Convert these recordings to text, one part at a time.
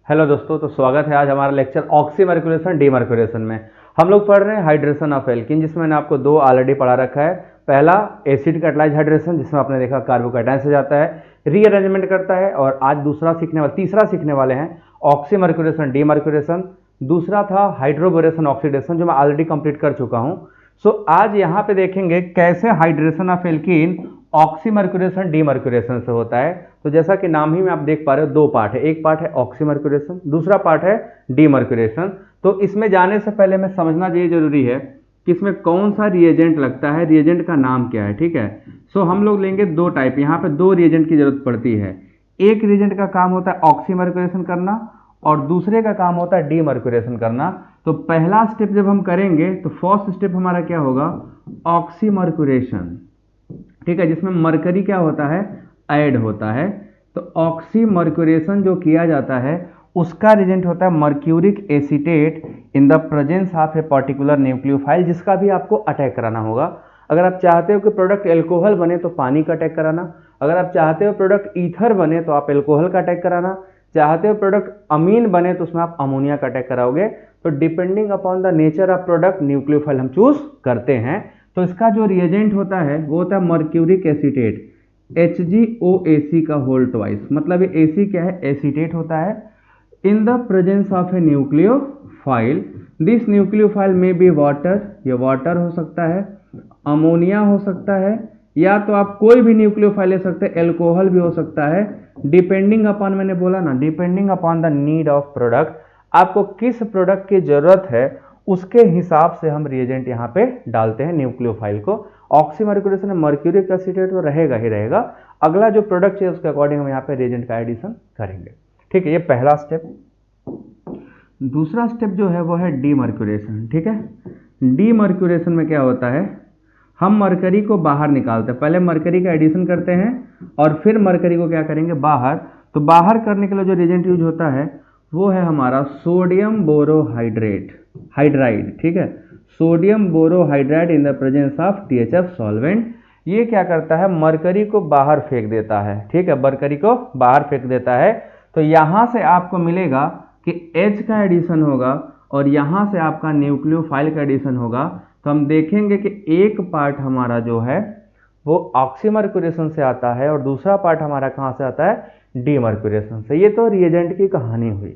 Hello दोस्तों, तो स्वागत है आज हमारा लेक्चर ऑक्सीमर्क्यूरेशन डीमर्क्यूरेशन में। हम लोग पढ़ रहे हैं हाइड्रेशन ऑफ एल्कीन, जिसमें मैंने आपको दो ऑलरेडी पढ़ा रखा है। पहला एसिड कैटालाइज हाइड्रेशन, जिसमें आपने देखा कार्बोकैटायन से जाता है, रीअरेंजमेंट करता है। और आज तीसरा सीखने वाले हैं ऑक्सीमर्क्यूरेशन डीमर्क्यूरेशन। दूसरा था हाइड्रोबोरेशन ऑक्सीडेशन, जो मैं ऑलरेडी कंप्लीट कर चुका हूं। सो आज यहाँ पे देखेंगे कैसे hydration of alkene oxymercuration demercuration से होता है। तो जैसा कि नाम ही में आप देख पा रहे हो, दो पार्ट है। एक पार्ट है ऑक्सीमर्क्यूरेशन, दूसरा पार्ट है डीमर्क्यूरेशन। तो इसमें जाने से पहले मैं समझना ये जरूरी है कि इसमें कौन सा रिएजेंट लगता है, रिएजेंट का नाम क्या है। ठीक है, सो हम लोग लेंगे दो टाइप। यहाँ पे दो रिएजेंट की जरूरत पड़ती है। एक रिएजेंट का काम होता है ऑक्सीमर्क्यूरेशन करना और दूसरे का काम होता है डीमर्क्यूरेशन करना। तो पहला स्टेप जब हम करेंगे तो फर्स्ट स्टेप हमारा क्या होगा, ऑक्सीमर्क्यूरेशन। ठीक है, जिसमें मरकरी क्या होता है, ऐड होता है। तो ऑक्सीमर्क्यूरेशन जो किया जाता है उसका रिएजेंट होता है mercuric acetate in the presence of a particular nucleophile, जिसका भी आपको अटैक कराना होगा। अगर आप चाहते हो कि प्रोडक्ट एल्कोहल बने तो पानी का अटैक कराना, अगर आप चाहते हो प्रोडक्ट ईथर बने तो आप एल्कोहल का अटैक कराना, चाहते हो प्रोडक्ट अमीन बने तो उसमें आप अमोनिया का अटैक कराओगे। तो depending upon the nature of product nucleophile हम चूज करते हैं। तो इसका जो रिएजेंट होता है वो होता है मर्क्यूरिक एसीटेट, HgOAc का होल ट्वाइस। मतलब ये AC क्या है, एसीटेट होता है। इन the presence of a nucleophile, this nucleophile में बी वाटर, ये वाटर हो सकता है, अमोनिया हो सकता है, या तो आप कोई भी न्यूक्लियोफाइल ले सकते हैं, एल्कोहल भी हो सकता है। डिपेंडिंग अपॉन, मैंने बोला ना, depending upon the need of product, आपको किस प्रोडक्ट की जरूरत है उसके हिसाब से हम रिएजेंट यहाँ पे डालते हैं न्यूक्लियोफाइल को। ऑक्सीमर्क्यूरेशन में मर्क्यूरिक एसीटेट तो रहेगा ही रहेगा। अगला जो प्रोडक्ट है उसके अकॉर्डिंग हम यहाँ पे रिएजेंट का एडिशन करेंगे। ठीक है, ये पहला स्टेप। दूसरा स्टेप जो है वो है डीमर्क्यूरेशन। ठीक है, डीमर्क्यूरेशन में क्या होता है, हम मरकरी को बाहर निकालते हैं। पहले मरकरी का एडिशन करते हैं और फिर मरकरी को क्या करेंगे, बाहर। तो बाहर करने के लिए जो रिएजेंट यूज होता है वो है हमारा सोडियम बोरोहाइड्रेट, हाइड्राइड। ठीक है, sodium borohydride in the presence of THF solvent. ये क्या करता है, मरकरी को बाहर फेंक देता है। ठीक है, मरकरी को बाहर फेंक देता है। तो यहां से आपको मिलेगा कि H का एडिशन होगा और यहां से आपका न्यूक्लियोफाइल का एडिशन होगा। तो हम देखेंगे कि एक पार्ट हमारा जो है वो ऑक्सीमर्क्यूरेशन से आता है और दूसरा पार्ट हमारा कहां से आता है, डीमर्क्यूरेशन से। ये तो रिएजेंट की कहानी हुई।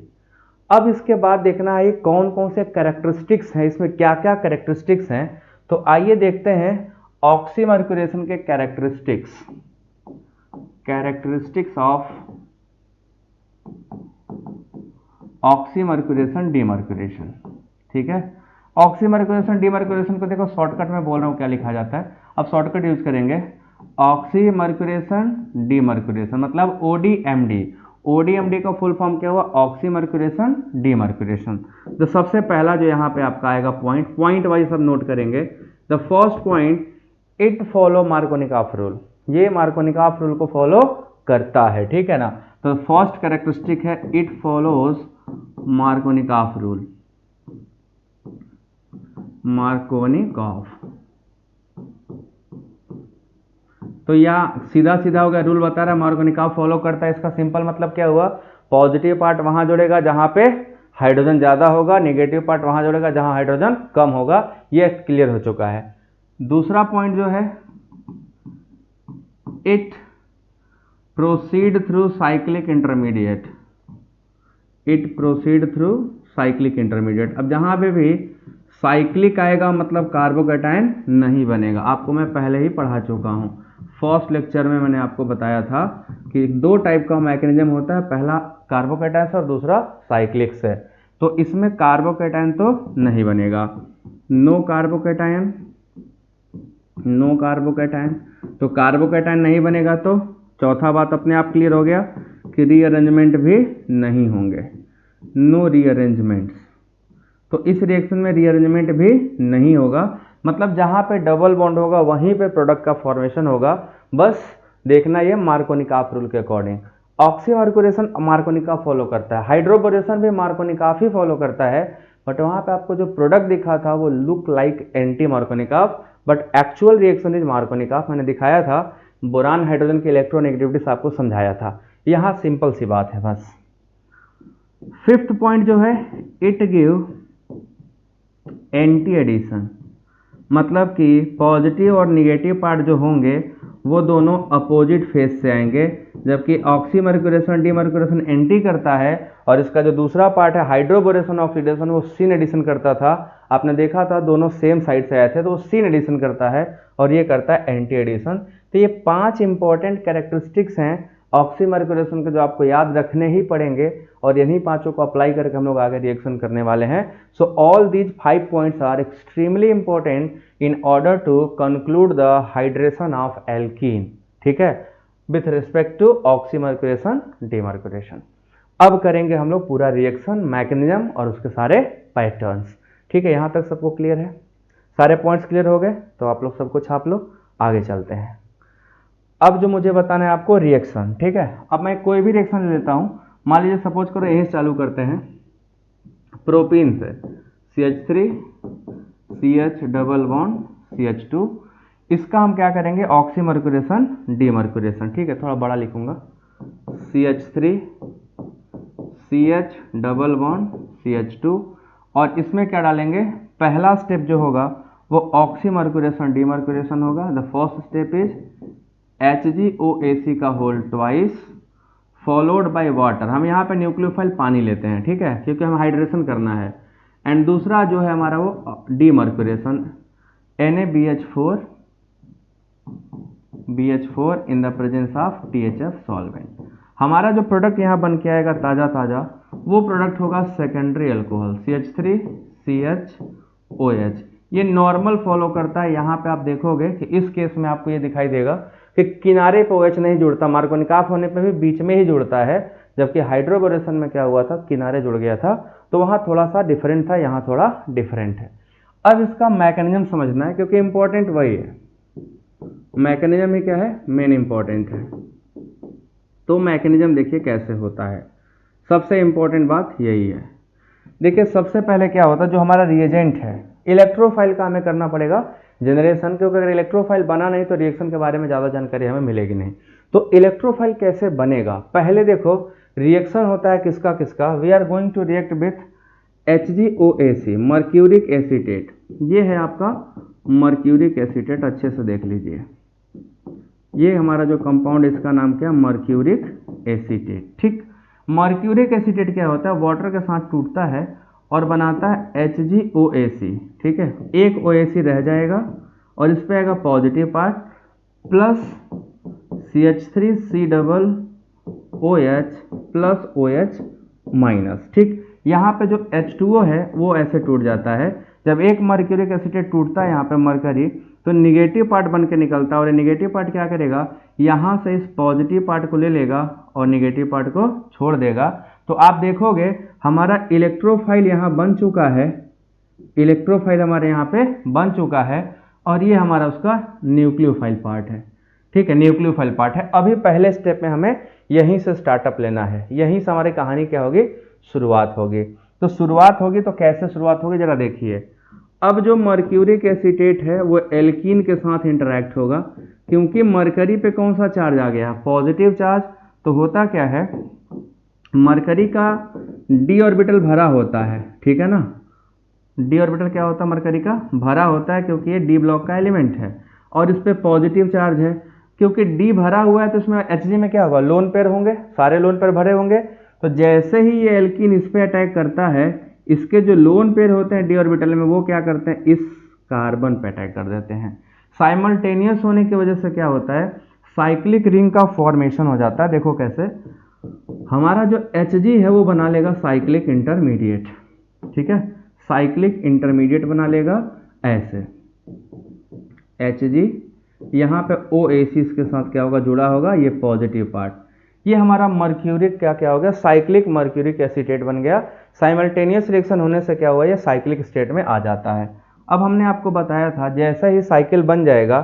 अब इसके बाद देखना है कौन कौन से कैरेक्टरिस्टिक्स हैं, इसमें क्या क्या कैरेक्टरिस्टिक्स हैं। तो आइए देखते हैं ऑक्सीमर्क्यूरेशन के characteristics, characteristics of oxymercuration demercuration. ठीक है, ऑक्सीमर्क्यूरेशन डीमर्क्यूरेशन को देखो शॉर्टकट में बोल रहा हूं क्या लिखा जाता है। अब शॉर्टकट यूज करेंगे, ऑक्सीमर्क्यूरेशन डीमर्क्यूरेशन मतलब ODMD। ODMD का फुल फॉर्म क्या हुआ, ऑक्सीमर्क्यूरेशन डीमर्क्यूरेशन। तो सबसे पहला जो यहाँ पे आपका आएगा पॉइंट वाइज सब नोट करेंगे। The first point, it follow Markovnikov rule. ये मार्कोनिकॉफ रूल को फॉलो करता है। ठीक है ना, तो फर्स्ट कैरेक्टरिस्टिक है it follows Markovnikov rule, Markovnikov. तो यह सीधा सीधा हो गया, रूल बता रहा है मार्कोनिकॉफ फॉलो करता है। इसका सिंपल मतलब क्या हुआ, पॉजिटिव पार्ट वहां जोड़ेगा जहां पे हाइड्रोजन ज्यादा होगा, नेगेटिव पार्ट वहां जोड़ेगा जहां हाइड्रोजन कम होगा। यह क्लियर हो चुका है। दूसरा पॉइंट जो है, it proceed through cyclic intermediate, it proceed through cyclic intermediate. अब जहां पे भी साइक्लिक आएगा मतलब कार्बोकैटायन नहीं बनेगा। आपको मैं पहले ही पढ़ा चुका हूं, फर्स्ट लेक्चर में मैंने आपको बताया था कि दो टाइप का मैकेनिज्म होता है, पहला कार्बोकैटायन से और दूसरा साइक्लिक से। तो इसमें कार्बोकैटायन तो नहीं बनेगा, नो कार्बोकैटायन, नो कार्बोकैटायन। तो कार्बोकैटायन नहीं बनेगा तो चौथा बात अपने आप क्लियर हो गया कि रीअरेंजमेंट भी नहीं होंगे, नो रीअरेंजमेंट्स। तो इस रिएक्शन में रीअरेंजमेंट भी नहीं होगा, मतलब जहां पे डबल बॉन्ड होगा वहीं पे प्रोडक्ट का फॉर्मेशन होगा। बस देखना ये मार्कोनिकॉफ रूल के अकॉर्डिंग। ऑक्सीमर्क्यूरेशन मार्कोनिकॉफ फॉलो करता है, हाइड्रोबोरेशन भी मार्कोनिकॉफ ही फॉलो करता है। बट वहां पे आपको जो प्रोडक्ट दिखा था वो look like anti Markovnikov, but actual reaction is Markovnikov. मैंने दिखाया था, बोरान हाइड्रोजन की इलेक्ट्रोनेगेटिविटी आपको समझाया था। यहां सिंपल सी बात है बस। फिफ्थ पॉइंट जो है, इट गिव एंटी एडिशन, मतलब कि पॉजिटिव और निगेटिव पार्ट जो होंगे वो दोनों अपोजिट फेज से आएंगे, जबकि ऑक्सीमर्क्यूरेशन डीमर्क्यूरेशन एंटी करता है और इसका जो दूसरा पार्ट है हाइड्रोबोरेशन ऑक्सीडेशन वो सीन एडिशन करता था। आपने देखा था दोनों सेम साइड से आए थे, तो वो सीन एडिशन करता है और ये करता है एंटी एडिशन। तो ये 5 इंपॉर्टेंट कैरेक्टरिस्टिक्स हैं ऑक्सीमर्क्यूरेशन के जो आपको याद रखने ही पड़ेंगे और इन्हीं पांचों को अप्लाई करके हम लोग आगे रिएक्शन करने वाले हैं। So all these 5 points are extremely important in order to conclude the hydration of alkene, ठीक है, with respect to oxymercuration demercuration. अब करेंगे हम लोग पूरा रिएक्शन मैकेनिज्म और उसके सारे पैटर्न्स, ठीक है। यहां तक सबको क्लियर है, सारे पॉइंट्स क्लियर हो गए, तो आप लोग सबको छाप लो, आगे चलते हैं। अब जो मुझे बताना है आपको रिएक्शन, ठीक है। अब मैं कोई भी रिएक्शन ले लेता हूं, मान लीजिए सपोज करो यहीं से चालू करते हैं, प्रोपीन से CH3 CH double bond CH2, इसका हम क्या करेंगे ऑक्सीमर्क्यूरेशन डीमर्क्यूरेशन, ठीक है, थोड़ा बड़ा लिखूंगा, CH3 CH double bond CH2, और इसमें क्या डालेंगे, पहला स्टेप जो होगा वो ऑक्सीमर्क्यूरेशन डीमर्क्यूरेशन होगा। The first step is HgOAc का whole twice followed by water, हम यहाँ पे न्यूक्लियोफाइल पानी लेते हैं, ठीक है, क्योंकि हमें हाइड्रेशन करना है। एंड दूसरा जो है हमारा वो demercuration NaBH4 BH4 in the presence of THF solvent. हमारा जो प्रोडक्ट यहाँ बन के आएगा ताज़ा ताज़ा, वो प्रोडक्ट होगा सेकेंडरी अल्कोहल CH3 CHOH। ये नॉर्मल फॉलो करता है। यहाँ पे आप देखोगे कि इस केस में आपको ये दिखाई देगा कि किनारे पे OH नहीं जुड़ता, मार्कोनिकाफ होने पे भी बीच में ही जुड़ता है, जबकि हाइड्रोबोरेशन में क्या हुआ था, किनारे जुड़ गया था, तो वहाँ थोड़ा सा डिफरेंट था, यहाँ थोड़ा डिफरेंट है। अब इसका मैकेनिज्म समझना है, क्योंकि इंपॉर्टेंट वही है, मैकेनिज्म ही क्या है, मेन इंपॉर्टेंट है। तो मैकेनिज्म देखिए कैसे होता है, सबसे इंपॉर्टेंट बात यही है। देखिए सबसे पहले क्या होता है, जो हमारा रिएजेंट है इलेक्ट्रोफाइल का हमें करना पड़ेगा जनरेशन, क्योंकि अगर इलेक्ट्रोफाइल बना नहीं तो रिएक्शन के बारे में ज़्यादा जानकारी हमें मिलेगी नहीं। तो इलेक्ट्रोफाइल कैसे बनेगा, पहले देखो रिएक्शन होता है किसका किसका, we are going to react with HgOAc mercuric acetate, ये है आपका मर्क्यूरिक एसीटेट, अच्छे से देख लीजिए, ये हमारा जो कंपाउंड इसका नाम क्या, मर्क्यूरिक एसीटेट, ठीक। मर्क्यूरिक एसीटेट क्या होता है, वाटर के साथ टूटता है और बनाता है HgOAc, ठीक है, एक OAc रह जाएगा और इस पे आएगा positive part plus CH3C double OH plus OH minus, ठीक। यहाँ पे जो H2O है वो ऐसे टूट जाता है, जब एक मर्क्यूरिक एसीटेट टूटता है यहाँ पे मरकरी, तो निगेटिव पार्ट बन के निकलता है और ये निगेटिव पार्ट क्या करेगा, यहाँ से इस पॉजिटिव पार्ट को ले लेगा और निगेटिव पार्ट को छोड़ देगा। तो आप देखोगे हमारा इलेक्ट्रोफाइल यहाँ बन चुका है, इलेक्ट्रोफाइल हमारे यहाँ पे बन चुका है और ये हमारा उसका न्यूक्लियोफाइल पार्ट है, ठीक है, न्यूक्लियोफाइल पार्ट है। अभी पहले स्टेप में हमें यहीं से स्टार्टअप लेना है, यहीं से हमारी कहानी क्या होगी, शुरुआत होगी। तो शुरुआत होगी तो कैसे शुरुआत होगी जरा देखिए। अब जो मर्क्यूरिक एसीटेट है वो एल्कीन के साथ इंटरैक्ट होगा, क्योंकि मरकरी पे कौन सा चार्ज आ गया, पॉजिटिव चार्ज। तो होता क्या है, मरकरी का डी ऑर्बिटल भरा होता है, ठीक है ना, डी ऑर्बिटल क्या होता है, मरकरी का भरा होता है, क्योंकि ये डी ब्लॉक का एलिमेंट है और इस पे पॉजिटिव चार्ज है। क्योंकि डी भरा हुआ है तो इसमें Hg में क्या होगा, लोन पेयर होंगे, सारे लोन पेयर भरे होंगे। तो जैसे ही ये एल्कीन इस पे अटैक करता है, इसके जो लोन पेयर होते हैं डी ऑर्बिटल में वो क्या करते हैं, इस कार्बन पे अटैक कर देते हैं। साइमल्टेनियस होने की वजह से क्या होता है, साइक्लिक रिंग का फॉर्मेशन हो जाता है। देखो कैसे, हमारा जो Hg है वो बना लेगा साइक्लिक इंटरमीडिएट, ठीक है, साइक्लिक इंटरमीडिएट बना लेगा ऐसे Hg, यहाँ पे OAc के साथ क्या होगा, जुड़ा होगा, ये पॉजिटिव पार्ट, ये हमारा मर्क्यूरिक क्या हो गया, साइक्लिक मर्क्यूरिक एसीटेट बन गया। साइमल्टेनियस रिएक्शन होने से क्या हुआ, ये साइक्लिक स्टेट में आ जाता है। अब हमने आपको बताया था जैसा ही साइकिल बन जाएगा,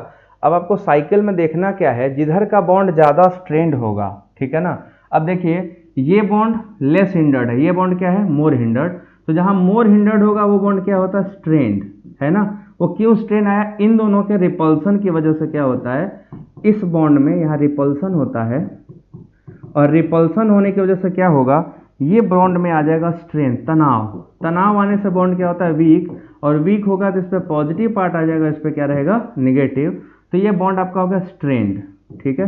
अब आपको साइकिल में देखना क्या है, जिधर का बॉन्ड ज़्यादा स्ट्रेंड होगा, ठीक है ना। अब देखिए ये बॉन्ड लेस हिंडर्ड है, ये बॉन्ड क्या है, मोर हिंडर्ड। तो जहाँ मोर हिंडर्ड होगा वो बॉन्ड क्या होता है, स्ट्रेंड, है ना। वो क्यों स्ट्रेन आया, इन दोनों के रिपल्सन की वजह से क्या होता है, इस बॉन्ड में यहाँ रिपल्सन होता है और रिपल्सन होने की वजह से क्या होगा, ये बॉन्ड में आ जाएगा स्ट्रेन, तनाव। तनाव आने से बॉन्ड क्या होता है, वीक, और वीक होगा तो इस पर पॉजिटिव पार्ट आ जाएगा, इस पर क्या रहेगा, निगेटिव। तो ये बॉन्ड आपका होगा स्ट्रेंड, ठीक है,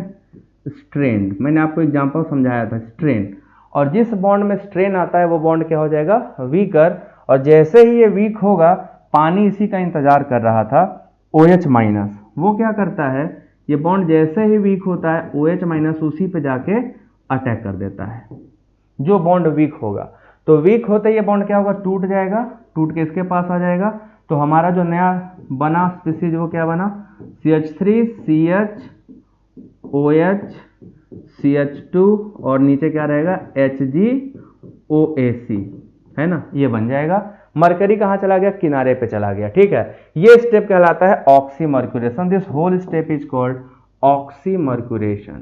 स्ट्रेंड। मैंने आपको एग्जांपल समझाया था, स्ट्रेन। और जिस बॉन्ड में स्ट्रेन आता है वो बॉन्ड क्या हो जाएगा, वीकर। और जैसे ही ये वीक होगा, पानी इसी का इंतजार कर रहा था, OH माइनस, वो क्या करता है, ये बॉन्ड जैसे ही वीक होता है OH माइनस उसी पे जाके अटैक कर देता है, जो बॉन्ड वीक होगा। तो वीक होते ये बॉन्ड क्या होगा, टूट जाएगा, टूट के इसके पास आ जाएगा। तो हमारा जो नया बना स्पीसीज वो क्या बना, CH3 CH OH CH2 और नीचे क्या रहेगा, HgOAc, है ना, ये बन जाएगा। मरकरी कहाँ चला गया, किनारे पे चला गया, ठीक है। ये स्टेप कहलाता है oxymercuration. This whole step is called oxymercuration.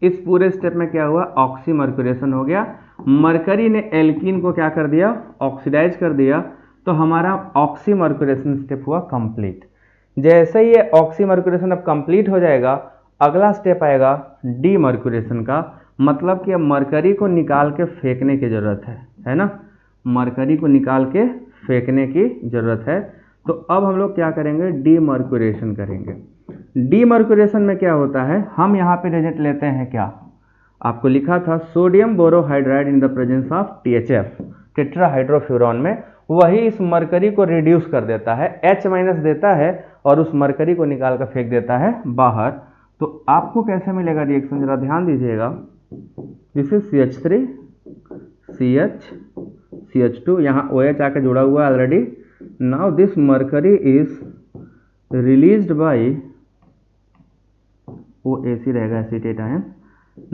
इस पूरे स्टेप में क्या हुआ, ऑक्सीमर्क्यूरेशन हो गया। मरकरी ने एल्कीन को क्या कर दिया, ऑक्सीडाइज कर दिया। तो हमारा ऑक्सीमर्क्यूरेशन स्टेप हुआ कंप्लीट। जैसे ही ये ऑक्सीमर्क्यूरेशन अब कंप्लीट हो जाएगा, अगला स्टेप आएगा डीमर्क्यूरेशन का। मतलब कि अब मरकरी को निकाल के फेंकने की जरूरत है ना, मरकरी को निकाल के फेंकने की जरूरत है। तो अब हम लोग क्या करेंगे, डीमर्क्यूरेशन करेंगे। डीमर्क्यूरेशन में क्या होता है, हम यहाँ पे रिजल्ट लेते हैं क्या, आपको लिखा था sodium borohydride in the presence of THF, tetrahydrofuran में, वही इस मरकरी को रिड्यूस कर देता है, H माइनस देता है और उस मरकरी को निकाल कर फेंक देता है बाहर। तो आपको कैसे मिलेगा रिएक्शन, जरा ध्यान दीजिएगा। This is CH3 CH CH2, यहाँ OH आके जुड़ा हुआ है already. Now this mercury is released by OAc रहेगा, acetate ion.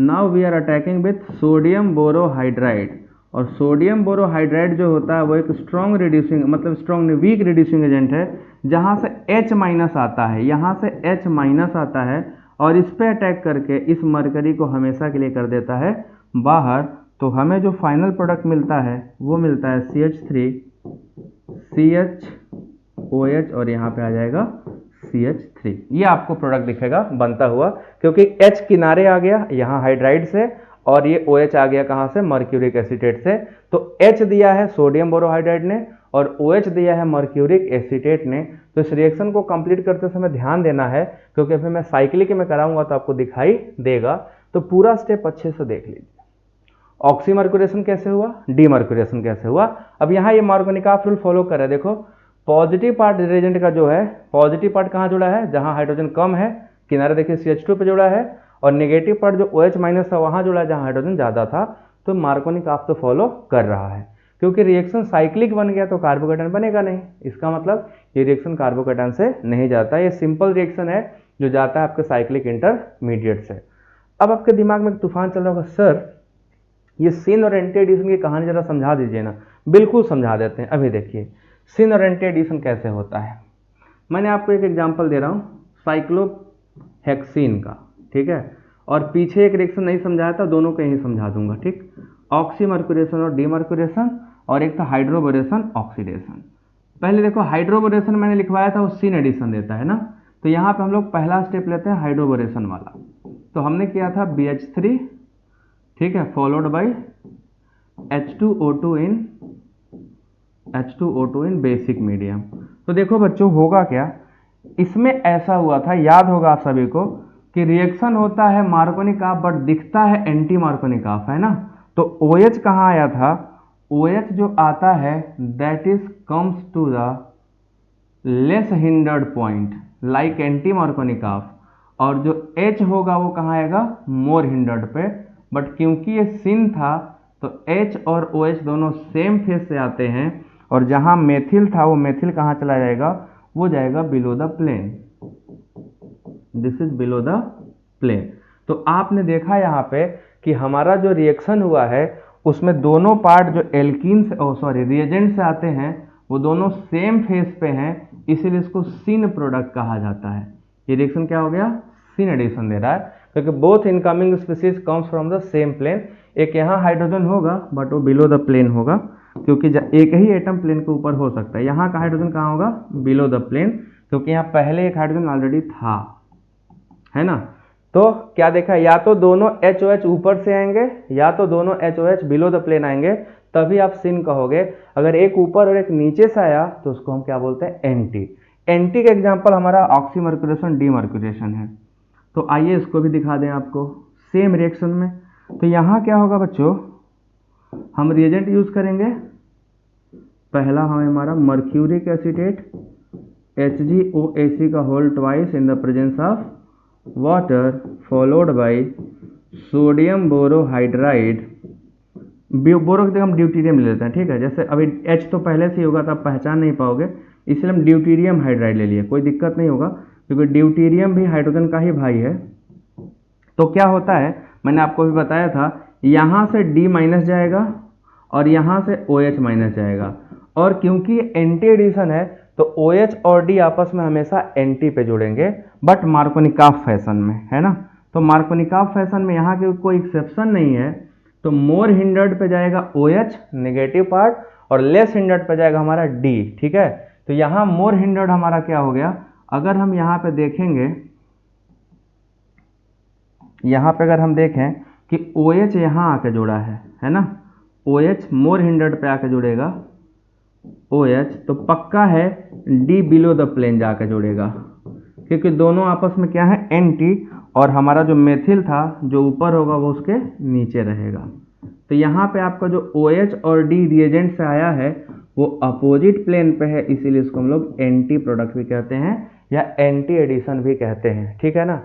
Now we are attacking with sodium borohydride. और सोडियम बोरोहाइड्राइड जो होता है वो एक स्ट्रॉन्ग रिड्यूसिंग, मतलब स्ट्रॉन्ग वीक रिड्यूसिंग एजेंट है, जहाँ से H माइनस आता है, यहाँ से H माइनस आता है और इस पे अटैक करके इस मरकरी को हमेशा के लिए कर देता है बाहर। तो हमें जो फाइनल प्रोडक्ट मिलता है वो मिलता है CH3 CHOH और यहाँ पे आ जाएगा CH3। ये आपको प्रोडक्ट दिखेगा बनता हुआ, क्योंकि H किनारे आ गया यहाँ हाइड्राइड से और ये OH आ गया कहाँ से, मर्क्यूरिक एसीटेट से। तो H दिया है सोडियम बोरोहाइड्राइड ने और OH दिया है मर्क्यूरिक एसीटेट ने। तो इस रिएक्शन को कंप्लीट करते समय ध्यान देना है, क्योंकि फिर मैं साइक्लिक में कराऊंगा तो आपको दिखाई देगा। तो पूरा स्टेप अच्छे से देख लीजिए। ऑक्सीमर्क्यूरेशन कैसे हुआ, डीमर्क्यूरेशन कैसे हुआ। अब यहाँ ये मार्कोनिकॉफ रूल फॉलो कर रहे हैं। देखो पॉजिटिव पार्ट रिएजेंट का जो है, पॉजिटिव पार्ट कहाँ जुड़ा है, जहाँ हाइड्रोजन कम है, किनारे देखिए CH2 पे जुड़ा है, और नेगेटिव पार्ट जो OH माइनस था वहाँ जुड़ा है जहाँ हाइड्रोजन ज़्यादा था। तो मार्कोनिकॉफ तो फॉलो कर रहा है, क्योंकि रिएक्शन साइक्लिक बन गया तो कार्बोकेटायन बनेगा नहीं। इसका मतलब ये रिएक्शन कार्बोकेटायन से नहीं जाता, ये सिंपल रिएक्शन है जो जाता है आपके साइक्लिक इंटरमीडिएट से। अब आपके दिमाग में एक तूफान चल रहा होगा, सर ये सिन और एंटी एडिशन की कहानी जरा समझा दीजिए ना। बिल्कुल समझा देते हैं। अभी देखिए सिन और एंटी एडिशन कैसे होता है। मैंने आपको एक एग्जांपल दे रहा हूँ साइक्लोहेक्सीन का, ठीक है, और पीछे एक रिएक्शन नहीं समझाया था, दोनों को यही समझा दूंगा, ठीक। ऑक्सीमर्क्यूरेशन और डीमर्क्यूरेशन, और एक था हाइड्रोबोरेशन ऑक्सीडेशन। पहले देखो हाइड्रोबोरेशन मैंने लिखवाया था, वो सिन एडिशन देता है ना। तो यहाँ पे हम लोग पहला स्टेप लेते हैं हाइड्रोबोरेशन वाला। तो हमने किया था BH3, ठीक है, followed by H2O2 in basic medium. तो देखो बच्चों होगा क्या, इसमें ऐसा हुआ था, याद होगा आप सभी को, कि रिएक्शन होता है मार्कोनिकॉफ बट दिखता है एंटी मार्कोनिकॉफ, है ना। तो OH कहाँ आया था, OH जो आता है that is comes to the less hindered point like anti Markovnikov, और जो H होगा वो कहाँ आएगा, मोर हिंडर्ड पे। बट क्योंकि ये सिन था तो H और OH दोनों सेम फेज से आते हैं, और जहाँ मेथिल था वो मेथिल कहाँ चला जाएगा, वो जाएगा below the plane. This is below the plane. तो आपने देखा यहाँ पे कि हमारा जो रिएक्शन हुआ है उसमें दोनों पार्ट जो एल्कीन से रिएजेंट से आते हैं वो दोनों सेम फेज पे हैं, इसीलिए इसको सिन प्रोडक्ट कहा जाता है। ये रिएक्शन क्या हो गया, सिन एडिशन दे रहा है, क्योंकि both incoming species comes from the same plane. एक यहाँ हाइड्रोजन होगा बट वो बिलो द प्लेन होगा, क्योंकि एक ही एटम प्लेन के ऊपर हो सकता है। यहाँ का हाइड्रोजन कहाँ होगा, बिलो द प्लेन, क्योंकि यहाँ पहले एक हाइड्रोजन ऑलरेडी था, है ना। तो क्या देखा, या तो दोनों HOH ऊपर से आएंगे या तो दोनों HOH बिलो द प्लेन आएंगे, तभी आप सिन कहोगे। अगर एक ऊपर और एक नीचे से आया तो उसको हम क्या बोलते हैं, एंटी। एंटी का एग्जांपल हमारा ऑक्सीमर्क्यूरेशन डीमर्क्यूरेशन है। तो आइए इसको भी दिखा दें आपको सेम रिएक्शन में। तो यहाँ क्या होगा बच्चों, हम रिएजेंट यूज करेंगे, पहला हमारा मर्क्यूरिक एसीटेट HgOAc का whole twice in the presence of water followed by sodium borohydride. Boro की जगह हम ड्यूटीरियम ले लेते हैं, ठीक है। जैसे अभी H तो पहले से ही होगा तो आप पहचान नहीं पाओगे, इसलिए हम ड्यूटीरियम हाइड्राइड ले लिए, कोई दिक्कत नहीं होगा क्योंकि ड्यूटीरियम भी हाइड्रोजन का ही भाई है। तो क्या होता है, मैंने आपको भी बताया था, यहाँ से D माइनस जाएगा और यहाँ से OH माइनस जाएगा, और क्योंकि एंटी एडिशन है तो OH और D आपस में हमेशा एंटी पे जुड़ेंगे, बट मार्कोनिकॉफ फैशन में, है ना। तो मार्कोनिकॉफ फैशन में यहाँ के कोई एक्सेप्शन नहीं है। तो मोर हिंडर्ड पे जाएगा OH नेगेटिव पार्ट और लेस हिंडर्ड पे जाएगा हमारा D, ठीक है। तो यहाँ मोर हिंडर्ड हमारा क्या हो गया, अगर हम यहाँ पे देखेंगे, यहाँ पे अगर हम देखें कि OH यहाँ आके जुड़ा है ना, OH मोर हिंडर्ड पे आके जुड़ेगा OH, तो पक्का है D बिलो द प्लेन जाके जुड़ेगा, क्योंकि दोनों आपस में क्या है, एंटी, और हमारा जो मेथिल था जो ऊपर होगा वो उसके नीचे रहेगा। तो यहाँ पे आपका जो OH और D रिएजेंट से आया है वो अपोजिट प्लेन पे है, इसीलिए इसको हम लोग एंटी प्रोडक्ट भी कहते हैं या एंटी एडिशन भी कहते हैं, ठीक है ना।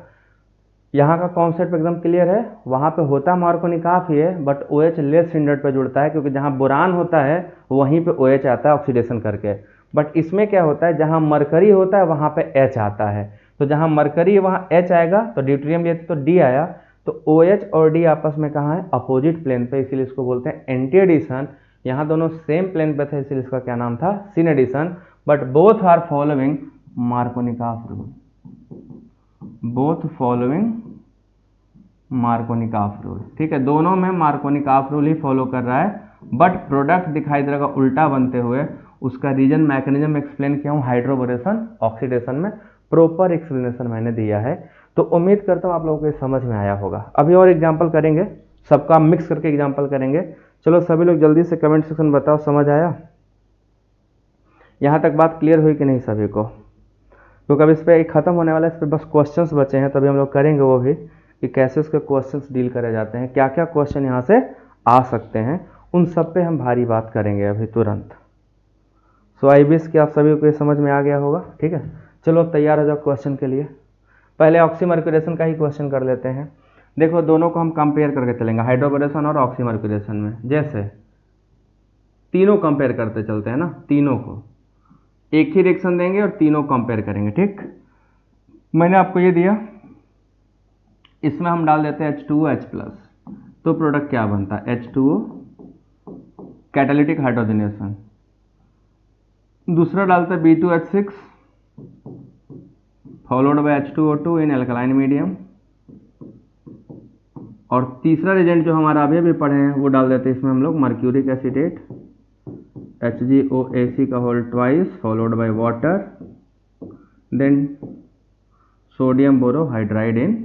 यहाँ का कॉन्सेप्ट एकदम क्लियर है। वहाँ पे होता मार्कोनिकॉफ ही है, बट OH लेस हिंडर्ड पे जुड़ता है, क्योंकि जहाँ बोरान होता है वहीं पे OH आता है ऑक्सीडेशन करके। बट इसमें क्या होता है, जहाँ मरकरी होता है वहाँ पे H आता है, तो जहाँ मरकरी है वहाँ H आएगा, तो ड्यूटेरियम लिए तो D आया। तो OH और D आपस में कहाँ है, अपोजिट प्लेन पे, इसीलिए इसको बोलते हैं एंटी एडिशन। यहाँ दोनों सेम प्लेन पे थे, इसलिए इसका क्या नाम था, syn addition. But both are following Markovnikov rule, both following Markovnikov rule, ठीक है। दोनों में मार्कोनिकॉफ रूल ही फॉलो कर रहा है, बट प्रोडक्ट दिखाई दे रहा है उल्टा बनते हुए। उसका रीजन मैकेनिज्म एक्सप्लेन किया हूँ हाइड्रोबोरेशन ऑक्सीडेशन में, प्रॉपर एक्सप्लेनेशन मैंने दिया है। तो उम्मीद करता हूँ आप लोगों को ये समझ में आया होगा। अभी और एग्जाम्पल करेंगे, सबका मिक्स करके एग्जाम्पल करेंगे। चलो सभी लोग जल्दी से कमेंट सेक्शन बताओ, समझ आया, यहाँ तक बात क्लियर हुई कि नहीं सभी को। क्योंकि अब इस पर खत्म होने वाला है, इस पर बस क्वेश्चंस बचे हैं, तभी हम लोग करेंगे वो भी कि कैसे उसके क्वेश्चंस डील करे जाते हैं, क्या क्या क्वेश्चन यहाँ से आ सकते हैं, उन सब पे हम भारी बात करेंगे अभी तुरंत। सो आई विश कि आप सभी को ये समझ में आ गया होगा, ठीक है। चलो अब तैयार हो जाओ क्वेश्चन के लिए। पहले ऑक्सीमर्क्यूरेशन का ही क्वेश्चन कर लेते हैं। देखो दोनों को हम कंपेयर करके चलेंगे, हाइड्रोबोरेशन और ऑक्सीमर्क्यूरेशन में। जैसे तीनों कंपेयर करते चलते हैं ना, तीनों को एक ही रिएक्शन देंगे और तीनों कंपेयर करेंगे, ठीक। मैंने आपको ये दिया, इसमें हम डाल देते हैं H2OH+, तो प्रोडक्ट क्या बनता है, H2O कैटालिटिक हाइड्रोजनेशन। दूसरा डालते हैं B2H6 followed by H2O2 in alkaline medium. और तीसरा रिएजेंट जो हमारा अभी पढ़े हैं वो डाल देते हैं इसमें हम लोग मर्क्यूरिक एसीटेट HgOAc का whole twice followed by water, then sodium borohydride in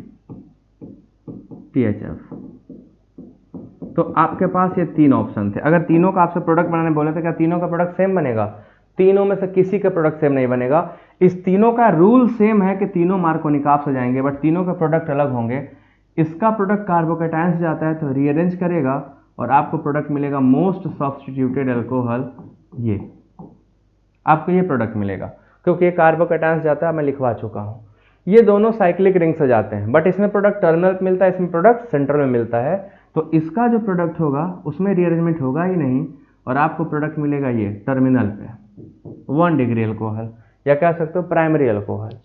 THF। तो आपके पास ये तीन ऑप्शन थे। अगर तीनों का आपसे प्रोडक्ट बनाने बोले तो क्या तीनों का प्रोडक्ट सेम बनेगा? तीनों में से किसी का प्रोडक्ट सेम नहीं बनेगा। इस तीनों का रूल सेम है कि तीनों मार्कोनिकॉफ से जाएंगे, बट तीनों के प्रोडक्ट अलग होंगे। इसका प्रोडक्ट कार्बोकेटायन से जाता है तो रीअरेंज करेगा और आपको प्रोडक्ट मिलेगा मोस्ट सब्स्टिट्यूटेड अल्कोहल। ये आपको ये प्रोडक्ट मिलेगा क्योंकि ये कार्बोकेटायन से जाता है, मैं लिखवा चुका हूँ। ये दोनों साइक्लिक रिंग से जाते हैं, बट इसमें प्रोडक्ट टर्मिनल पे मिलता है, इसमें प्रोडक्ट सेंटर में मिलता है। तो इसका जो प्रोडक्ट होगा उसमें रीअरेंजमेंट होगा ही नहीं और आपको प्रोडक्ट मिलेगा ये टर्मिनल पे 1 डिग्री अल्कोहल, या कह सकते हो प्राइमरी अल्कोहल।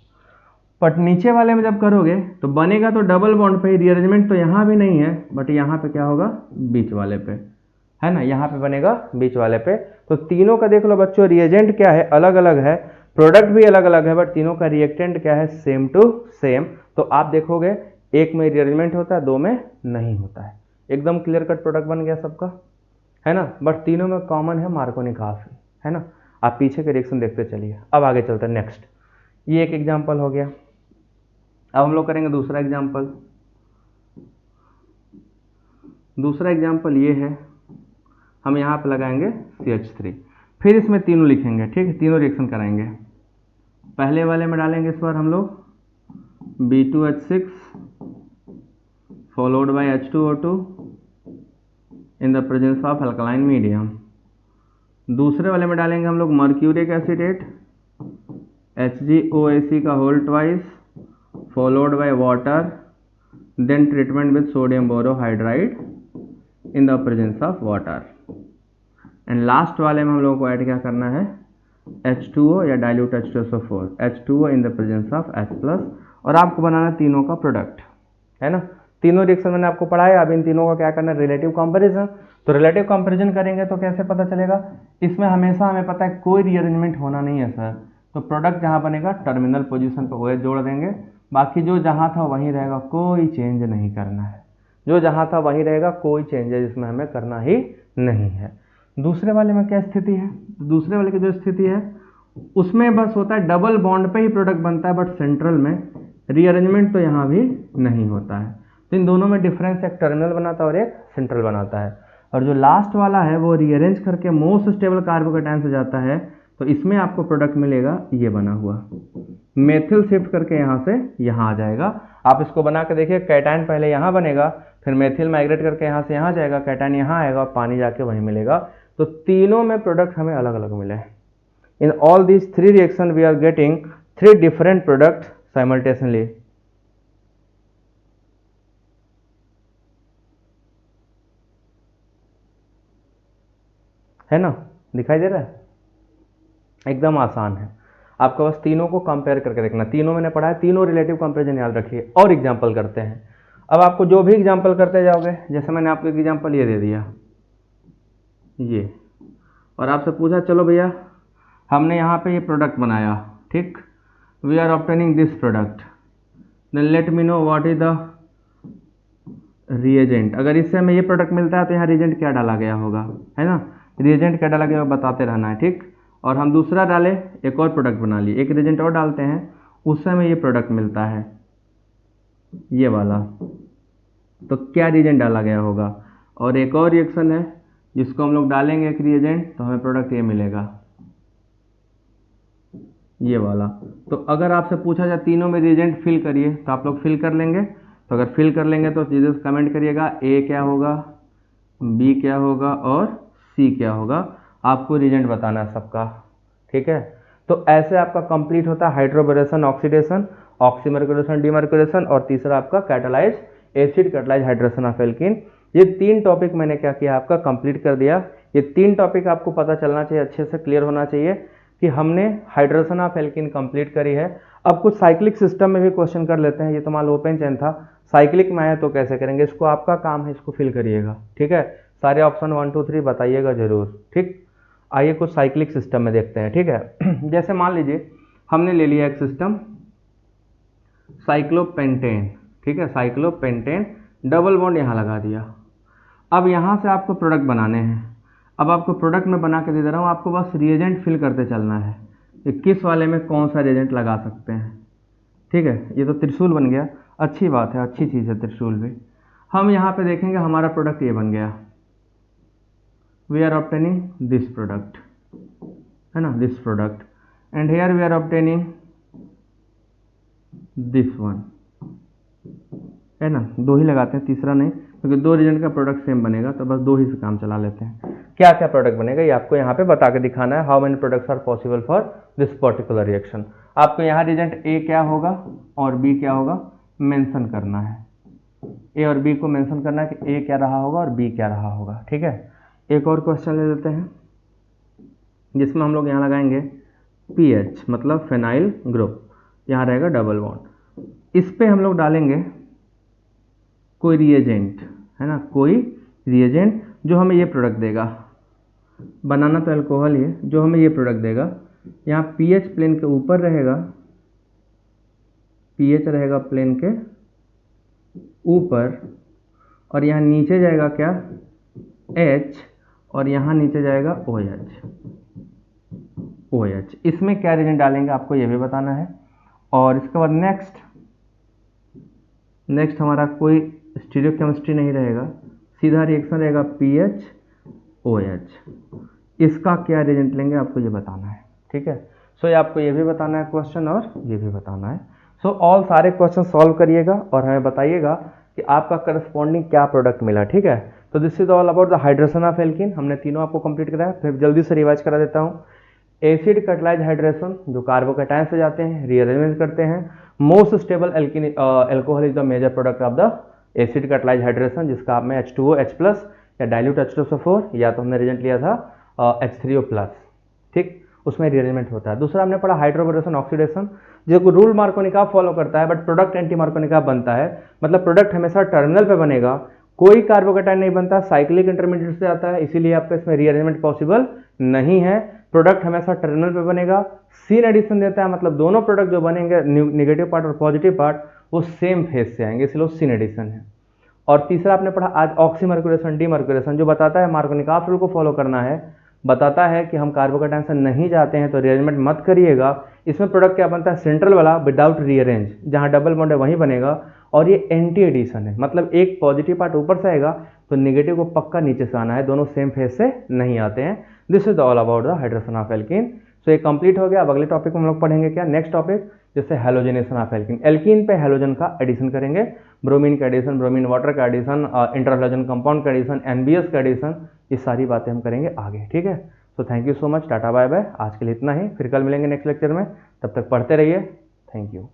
बट नीचे वाले में जब करोगे तो बनेगा तो डबल बॉन्ड पे, रीअरेंजमेंट तो यहाँ भी नहीं है, बट यहाँ पे क्या होगा, बीच वाले पे, है ना, यहाँ पे बनेगा बीच वाले पे। तो तीनों का देख लो बच्चों, रिएजेंट क्या है, अलग अलग है, प्रोडक्ट भी अलग अलग है, बट तीनों का रिएक्टेंट क्या है, सेम टू सेम। तो आप देखोगे एक में रीअरेंजमेंट होता है, दो में नहीं होता है। एकदम क्लियर कट प्रोडक्ट बन गया सबका, है ना। बट तीनों में कॉमन है मार्कोनिकॉफ, है ना। आप पीछे के रिएक्शन देखते चलिए। अब आगे चलते हैं नेक्स्ट। ये एक एग्जाम्पल हो गया। अब हम लोग करेंगे दूसरा एग्जाम्पल। दूसरा एग्जाम्पल ये है, हम यहाँ पे लगाएंगे CH3, फिर इसमें तीनों लिखेंगे, ठीक है, तीनों रिएक्शन कराएंगे। पहले वाले में डालेंगे इस बार हम लोग B2H6 followed by H2O2 in the presence of alkaline medium. दूसरे वाले में डालेंगे हम लोग मर्क्यूरिक एसिडेट HgOAc का whole twice followed by water then treatment with sodium borohydride in the presence of water. And last वाले में हम लोगों को ऐड क्या करना है, H2O या dilute H2SO4 H2O in the presence of H+, और आपको बनाना तीनों का प्रोडक्ट, है ना। तीनों रिएक्शन मैंने आपको पढ़ाया, अब इन तीनों का क्या करना है, रिलेटिव कंपैरिजन। तो रिलेटिव कंपैरिजन करेंगे तो कैसे पता चलेगा, इसमें हमेशा हमें पता है कोई रीअरेंजमेंट होना नहीं है सर, तो प्रोडक्ट जहाँ बनेगा टर्मिनल पोजीशन पर OH जोड़ देंगे, बाकी जो जहाँ था वहीं रहेगा, कोई चेंज नहीं करना है, जो जहाँ था वहीं रहेगा, कोई चेंजेस इसमें हमें करना ही नहीं है। दूसरे वाले में क्या स्थिति है, दूसरे वाले की जो स्थिति है उसमें बस होता है डबल बॉन्ड पे ही प्रोडक्ट बनता है, बट सेंट्रल में रीअरेंजमेंट तो यहाँ भी नहीं होता है। तो इन दोनों में डिफरेंस, एक टर्मिनल बनाता है और एक सेंट्रल बनाता है। और जो लास्ट वाला है वो रीअरेंज करके मोस्ट स्टेबल कार्बोकेटायन से जाता है, तो इसमें आपको प्रोडक्ट मिलेगा ये बना हुआ, मेथिल शिफ्ट करके यहाँ से यहाँ आ जाएगा। आप इसको बना के देखिए, कैटायन पहले यहाँ बनेगा, फिर मेथिल माइग्रेट करके यहाँ से यहाँ जाएगा, कैटायन यहाँ आएगा, पानी जाके वहीं मिलेगा। तो तीनों में प्रोडक्ट हमें अलग अलग मिले। In all these 3 reaction we are getting 3 different product simultaneously. है ना, दिखाई दे रहा है, एकदम आसान है। आपको बस तीनों को कंपेयर करके देखना, तीनों मैंने पढ़ा है, तीनों रिलेटिव कंपेरिजन याद रखिए। और एग्जांपल करते हैं, अब आपको जो भी एग्जांपल करते जाओगे, जैसे मैंने आपको एक एग्जांपल ये दे दिया ये, और आपसे पूछा चलो भैया हमने यहाँ पे ये प्रोडक्ट बनाया, ठीक, we are obtaining this product, then let me know what is the reagent. अगर इससे हमें ये प्रोडक्ट मिलता है तो यहाँ रिएजेंट क्या डाला गया होगा, है ना, रिएजेंट क्या डाला गया होगा बताते रहना है, ठीक। और हम दूसरा डाले, एक और प्रोडक्ट बना लिए, एक रिएजेंट और डालते हैं, उससे हमें ये प्रोडक्ट मिलता है ये वाला, तो क्या रिएजेंट डाला गया होगा। और एक और रिएक्शन है जिसको हम लोग डालेंगे एक रिएजेंट, तो हमें प्रोडक्ट ये मिलेगा ये वाला। तो अगर आपसे पूछा जाए तीनों में रिएजेंट फिल करिए, तो आप लोग फिल कर लेंगे। तो अगर फिल कर लेंगे तो चीज़ें कमेंट करिएगा, ए क्या होगा, बी क्या होगा और सी क्या होगा, आपको रिएजेंट बताना है सबका, ठीक है। तो ऐसे आपका कंप्लीट होता है हाइड्रोबोरेशन ऑक्सीडेशन, ऑक्सीमर्क्यूरेशन डीमर्क्यूरेशन, और तीसरा आपका catalyse acid catalyse hydration of alkene. ये 3 टॉपिक मैंने क्या किया आपका कंप्लीट कर दिया। ये 3 टॉपिक आपको पता चलना चाहिए, अच्छे से क्लियर होना चाहिए कि हमने हाइड्रेशन ऑफ एल्कीन कंप्लीट करी है। अब कुछ साइक्लिक सिस्टम में भी क्वेश्चन कर लेते हैं, ये तो मान लो ओपन चेन था, साइक्लिक में आया तो कैसे करेंगे, इसको आपका काम है, इसको फिल करिएगा, ठीक है। सारे ऑप्शन 1 2 3 बताइएगा जरूर, ठीक। आइए कुछ साइक्लिक सिस्टम में देखते हैं, ठीक है। जैसे मान लीजिए हमने ले लिया एक सिस्टम साइक्लोपेंटेन, ठीक है, साइक्लोपेंटेन, डबल बॉन्ड यहाँ लगा दिया। अब यहाँ से आपको प्रोडक्ट बनाने हैं, अब आपको प्रोडक्ट में बना के दे रहा हूँ, आपको बस रिएजेंट फिल करते चलना है कि किस वाले में कौन सा रिएजेंट लगा सकते हैं, ठीक है। ये तो त्रिशूल बन गया, अच्छी बात है, अच्छी चीज़ है त्रिशूल भी। हम यहाँ पे देखेंगे हमारा प्रोडक्ट ये बन गया, we are obtaining this product, है ना, this product, and here we are obtaining this one, है ना। 2 ही लगाते हैं, तीसरा नहीं, क्योंकि 2 रिएजेंट का प्रोडक्ट सेम बनेगा, तो बस 2 ही से काम चला लेते हैं। क्या क्या प्रोडक्ट बनेगा ये आपको यहाँ पे बता के दिखाना है, how many products are possible for this particular reaction. आपको यहाँ रिएजेंट ए क्या होगा और बी क्या होगा मेंशन करना है, ए और बी को मेंशन करना है कि ए क्या रहा होगा और बी क्या रहा होगा, ठीक है। एक और क्वेश्चन ले लेते हैं जिसमें हम लोग यहाँ लगाएंगे पीएच, मतलब फेनाइल ग्रुप, यहाँ रहेगा डबल बॉन्ड, इस पे हम लोग डालेंगे कोई रिएजेंट, है ना, कोई रिएजेंट जो हमें ये प्रोडक्ट देगा, बनाना तो अल्कोहल ही है, जो हमें ये प्रोडक्ट देगा। यहाँ पीएच प्लेन के ऊपर रहेगा, पीएच रहेगा प्लेन के ऊपर, और यहाँ नीचे जाएगा क्या एच, और यहाँ नीचे जाएगा OH, OH। इसमें क्या रिएजेंट डालेंगे आपको ये भी बताना है। और इसके बाद नेक्स्ट हमारा कोई स्टीरियोकेमिस्ट्री नहीं रहेगा, सीधा रिएक्शन रहेगा PHOH। इसका क्या रिएजेंट लेंगे आपको ये बताना है, ठीक है। सो ये आपको ये भी बताना है क्वेश्चन और ये भी बताना है। सो ऑल सारे क्वेश्चन सॉल्व करिएगा और हमें बताइएगा कि आपका करस्पॉन्डिंग क्या प्रोडक्ट मिला, ठीक है। तो this is all about the hydration of alkene. हमने तीनों आपको कंप्लीट कराया, फिर जल्दी से रिवाइज करा देता हूँ। एसिड कैटालाइज हाइड्रेशन जो कार्बोकैटायन से जाते हैं, रीअरेंज करते हैं। Most stable alkene alcohol is the major product of the acid catalyse hydration, जिसका आप में H2O H+ या डाइल्यूट H2SO4 या तो हमने रिएजेंट लिया था H3O+, ठीक, उसमें रीअरेंजमेंट होता है। दूसरा हमने पढ़ा हाइड्रोबोरेशन ऑक्सीडेशन, जो रूल मार्कोनिका फॉलो करता है बट प्रोडक्ट एंटी मार्कोनिका बनता है, मतलब प्रोडक्ट हमेशा टर्मिनल पे बनेगा, कोई कार्बोकैटायन नहीं बनता, साइक्लिक इंटरमीडिएट से आता है, इसीलिए आपका इसमें रीअरेंजमेंट पॉसिबल नहीं है। प्रोडक्ट हमेशा टर्मिनल पे बनेगा। सीन एडिशन देता है, मतलब दोनों प्रोडक्ट जो बनेंगे नेगेटिव पार्ट और पॉजिटिव पार्ट वो सेम फेज से आएंगे, इसलिए वो सीन एडिशन है। और तीसरा आपने पढ़ा आज ऑक्सीमर्क्यूरेशन डीमर्क्यूरेशन, जो बताता है मार्कोनिका रूल को फॉलो करना है, बताता है कि हम कार्बोकैटायन से नहीं जाते हैं तो रीअरेंजमेंट मत करिएगा। इसमें प्रोडक्ट क्या बनता है, सेंट्रल वाला विदाउट रीअरेंज, जहां डबल बॉन्ड है वहीं बनेगा। और ये एंटी एडिशन है, मतलब एक पॉजिटिव पार्ट ऊपर से आएगा तो नेगेटिव को पक्का नीचे से आना है, दोनों सेम फेज से नहीं आते हैं। This is all about the hydration of alkene. सो ये कंप्लीट हो गया। अब अगले टॉपिक में हम लोग पढ़ेंगे क्या, नेक्स्ट टॉपिक जैसे हेलोजिनेशन ऑफ एल्कीन। एल्कीन पे हेलोजन का एडिशन करेंगे, ब्रोमीन का एडिशन, ब्रोमीन वाटर का एडिशन, इंटरहेलोजन कंपाउंड का एडिशन, NBS का एडिशन, ये सारी बातें हम करेंगे आगे, ठीक है। So thank you so much, tata bye bye. आज के लिए इतना ही, फिर कल मिलेंगे नेक्स्ट लेक्चर में, तब तक पढ़ते रहिए। Thank you.